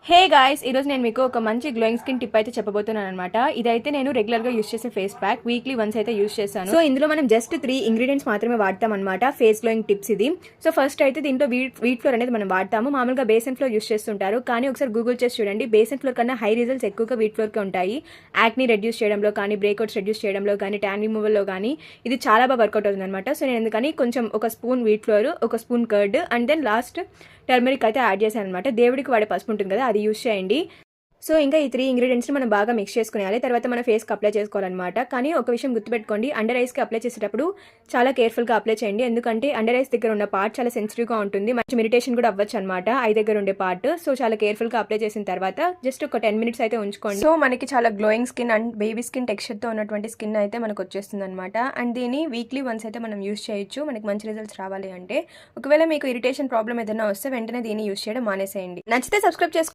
Hey guys, ఈరోజు నేను మీకు ఒక మంచి గ్లోయింగ్ స్కిన్ టిప్ అయితే చెప్పబోతున్నాను అనమాట. ఇదైతే నేను రెగ్యులర్గా యూస్ చేసే ఫేస్ ప్యాక్, వీక్లీ వన్స్ అయితే యూస్ చేశాను. సో ఇందులో మనం జస్ట్ 3 ఇంగ్రీడియంట్స్ మాత్రమే వాడతాం అనమాట ఫేస్ గ్లోయింగ్ టిప్స్ ఇది. సో ఫస్ట్ అయితే దీంట్లో వీట్ ఫ్లోర్ అనేది మనం వాడతాము. మామూలుగా బేసన్ ఫ్లోర్ యూస్ చేస్తుంటారు, కానీ ఒకసారి గూగుల్ చేసి చూడండి, బేసన్ ఫ్లోర్ కన్నా హై రిజల్ట్స్ ఎక్కువగా వీట్ ఫ్లోర్కే ఉంటాయి. యాక్ని రెడ్యూస్ చేయడంలో కానీ, బ్రేక్అవుట్స్ రెడ్యూస్ చేయడంలో కానీ, ట్యాన్ రిమూవల్లో కానీ ఇది చాలా బాగా వర్కౌట్ అవుతుంది అనమాట. సో నేను ఎందుకని కొంచెం ఒక స్పూన్ వీట్ ఫ్లోర్, ఒక spoon curd and then last turmeric అయితే యాడ్ చేశాను అనమాట. దేవుడికి వాడే పసుపు ఉంటుంది కదా, అది యూస్ చేయండి. సో ఇంకా ఈ 3 ఇంగ్రీడియంట్స్ని మనం బాగా మిక్స్ చేసుకునేయాలి. తర్వాత మన ఫేస్కి అప్లై చేసుకోవాలన్నమాట. కానీ ఒక విషయం గుర్తుపెట్టుకోండి, అండర్ ఐస్కి అప్లై చేసేటప్పుడు చాలా కేర్ఫుల్గా అప్లై చేయండి. ఎందుకంటే అండర్ ఐస్ దగ్గర ఉన్న పార్ట్ చాలా సెన్సిటివ్గా ఉంటుంది, మంచి ఇరిటేషన్ కూడా అవ్వచ్చు అనమాట ఐ దగ్గర ఉండే పార్ట్. సో చాలా కేర్ఫుల్గా అప్లై చేసిన తర్వాత జస్ట్ ఒక 10 minutes అయితే ఉంచుకోండి. సో మనకి చాలా glowing skin and baby skin టెక్స్చర్తో ఉన్నటువంటి స్కిన్ అయితే మనకు వచ్చేస్తుంది అనమాట. అండ్ దీన్ని వీక్లీ వన్స్ అయితే మనం యూస్ చేయొచ్చు, మనకి మంచి రిజల్ట్స్ రావాలి అంటే. ఒకవేళ మీకు ఇరిటేషన్ ప్రాబ్లం ఏదైనా వస్తే వెంటనే దీన్ని యూస్ చేయడం మానేసేయండి. నచ్చితే సబ్స్క్రైబ్ చేసుకోండి.